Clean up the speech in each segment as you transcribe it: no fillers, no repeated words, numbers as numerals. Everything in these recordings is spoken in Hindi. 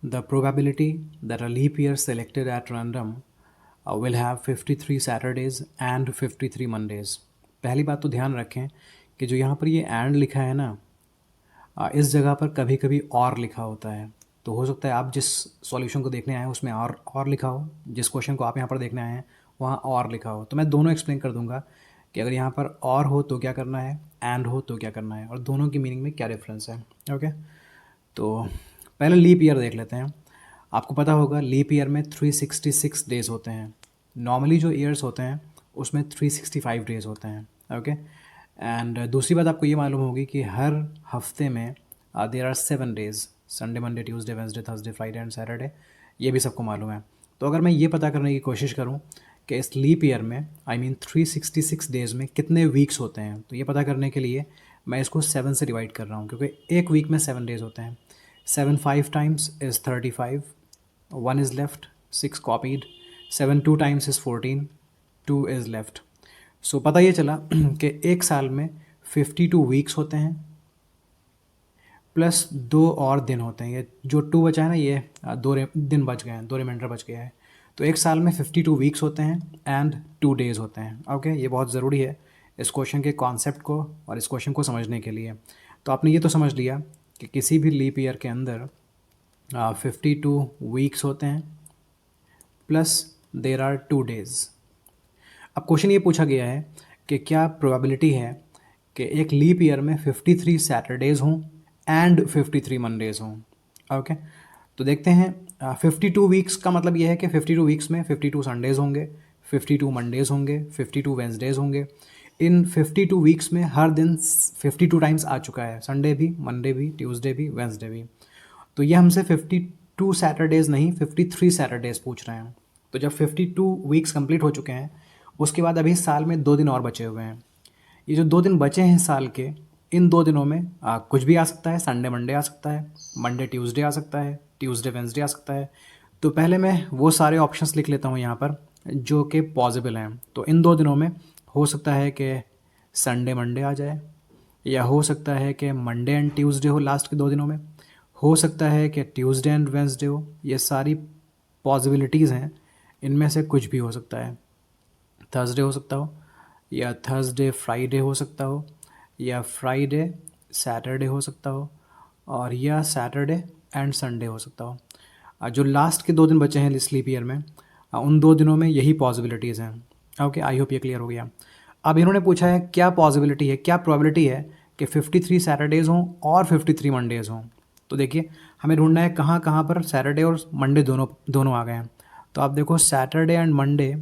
The probability that a leap year selected at random will have 53 Saturdays and 53 Mondays. पहली बात तो ध्यान रखें कि जो यहाँ पर ये एंड लिखा है ना, इस जगह पर कभी कभी और लिखा होता है। तो हो सकता है आप जिस सॉल्यूशन को देखने आए हैं उसमें और लिखा हो, जिस क्वेश्चन को आप यहाँ पर देखने आए हैं वहाँ और लिखा हो। तो मैं दोनों एक्सप्लेन कर दूंगा कि अगर यहाँ पर और हो तो क्या करना है, एंड हो तो क्या करना है, और दोनों की मीनिंग में क्या डिफरेंस है। ओके, तो पहले लीप ईयर देख लेते हैं। आपको पता होगा लीप ईयर में 366 डेज़ होते हैं। नॉर्मली जो ईयर्स होते हैं उसमें 365 डेज़ होते हैं। ओके, एंड दूसरी बात आपको ये मालूम होगी कि हर हफ्ते में there are 7 days, Sunday, Monday, Tuesday, Wednesday, Thursday, Friday and Saturday. ये भी सबको मालूम है। तो अगर मैं ये पता करने की कोशिश करूँ कि इस लीप ईयर में आई मीन 366 डेज़ में कितने वीक्स होते हैं, तो ये पता करने के लिए मैं इसको 7 से डिवाइड कर रहा हूँ, क्योंकि एक वीक में 7 डेज़ होते हैं। 7 5 times is 35, 1 is left, 6 copied, 7 2 times is 14, 2 is left. So पता ये चला कि एक साल में 52 वीक्स होते हैं प्लस 2 और दिन होते हैं। ये जो 2 बचा है ना, ये 2 दिन बच गए हैं, 2 रिमाइंडर बच गया है। तो एक साल में 52 वीक्स होते हैं एंड 2 डेज़ होते हैं। ओके, ये बहुत ज़रूरी है इस क्वेश्चन के कॉन्सेप्ट को और इस क्वेश्चन को समझने के लिए। तो आपने ये तो समझ लिया कि किसी भी लीप ईयर के अंदर 52 वीक्स होते हैं प्लस देर आर 2 डेज़। अब क्वेश्चन ये पूछा गया है कि क्या प्रोबेबिलिटी है कि एक लीप ईयर में 53 सैटरडेज़ हों एंड 53 मंडेज़ हों। ओके, तो देखते हैं। 52 वीक्स का मतलब ये है कि 52 वीक्स में 52 संडेज़ होंगे, 52 मंडेज़ होंगे, 52 वेंसडेज़ होंगे। इन 52 वीक्स में हर दिन 52 टाइम्स आ चुका है, संडे भी, मंडे भी, ट्यूसडे भी, वेंसडे भी। तो ये हमसे 52 सैटरडेज़ नहीं 53 सैटरडेज़ पूछ रहे हैं। तो जब 52 वीक्स कंप्लीट हो चुके हैं उसके बाद अभी साल में 2 दिन और बचे हुए हैं। ये जो 2 दिन बचे हैं साल के, इन 2 दिनों में कुछ भी आ सकता है। संडे मंडे आ सकता है, मंडे ट्यूसडे आ सकता है, ट्यूसडे वेंसडे आ सकता है। तो पहले मैं वो सारे ऑप्शंस लिख लेता हूँ यहाँ पर जो कि पॉसिबल हैं। तो इन 2 दिनों में हो सकता है कि संडे मंडे आ जाए, या हो सकता है कि मंडे एंड ट्यूसडे हो लास्ट के 2 दिनों में, हो सकता है कि ट्यूसडे एंड वेंसडे हो। ये सारी पॉसिबिलिटीज़ हैं, इनमें से कुछ भी हो सकता है। थर्सडे हो सकता हो, या थर्सडे फ्राइडे हो सकता हो, या फ्राइडे सैटरडे हो सकता हो, और या सैटरडे एंड संडे हो सकता हो। जो लास्ट के 2 दिन बचे हैं स्लीप ईयर में, उन 2 दिनों में यही पॉसिबिलिटीज़ हैं। ओके, आई होप ये क्लियर हो गया। अब इन्होंने पूछा है क्या पॉसिबिलिटी है, क्या प्रोबेबिलिटी है कि 53 सैटरडेज़ हों और 53 मंडेज़ हों। तो देखिए, हमें ढूंढना है कहाँ कहाँ पर सैटरडे और मंडे दोनों आ गए हैं। तो आप देखो Saturday and Monday,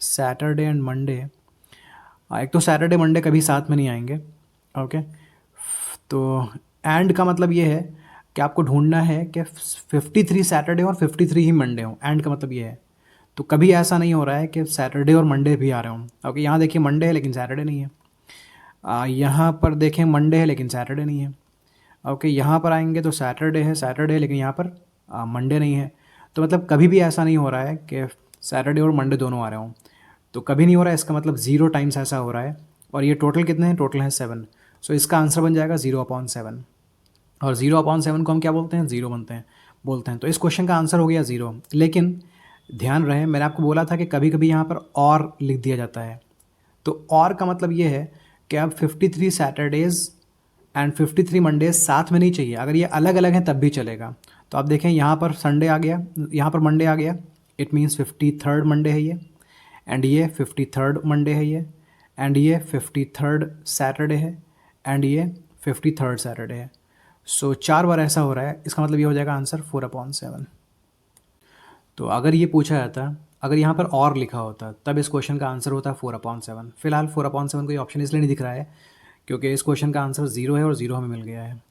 Saturday and Monday, एक तो सैटरडे मंडे कभी साथ में नहीं आएंगे। ओके, तो एंड का मतलब ये है कि आपको ढूंढना है कि 53 सैटरडे और 53 ही मंडे हों। एंड का मतलब ये है। तो कभी ऐसा नहीं हो रहा है कि सैटरडे और मंडे भी आ रहे हों। ओके, यहाँ देखिए मंडे है लेकिन सैटरडे नहीं है। यहाँ पर देखें मंडे है लेकिन सैटरडे नहीं है। ओके, यहाँ पर आएंगे तो सैटरडे है लेकिन यहाँ पर मंडे नहीं है। तो मतलब कभी भी ऐसा नहीं हो रहा है कि सैटरडे और मंडे दोनों आ रहे हों। तो कभी नहीं हो रहा है, इसका मतलब 0 टाइम्स ऐसा हो रहा है। और ये टोटल कितने हैं, टोटल है 7। सो इसका आंसर बन जाएगा 0/7। और 0/7 को हम क्या बोलते हैं, 0 बोलते हैं। तो इस क्वेश्चन का आंसर हो गया 0। लेकिन ध्यान रहे, मैंने आपको बोला था कि कभी कभी यहाँ पर और लिख दिया जाता है। तो और का मतलब ये है कि अब 53 सैटरडेज़ एंड 53 मंडेज साथ में नहीं चाहिए। अगर ये अलग अलग हैं तब भी चलेगा। तो आप देखें यहाँ पर संडे आ गया, यहाँ पर मंडे आ गया, इट मीन्स 53rd मंडे है ये, एंड ये 53rd मंडे है ये, एंड ये 53rd सैटरडे है, एंड ये 53rd सैटरडे है। सो 4 बार ऐसा हो रहा है, इसका मतलब ये हो जाएगा आंसर 4/7। तो अगर ये पूछा जाता, अगर यहाँ पर और लिखा होता तब इस क्वेश्चन का आंसर होता 4/7। फिलहाल 4/7 कोई ऑप्शन इसलिए नहीं दिख रहा है क्योंकि इस क्वेश्चन का आंसर 0 है और 0 हमें मिल गया है।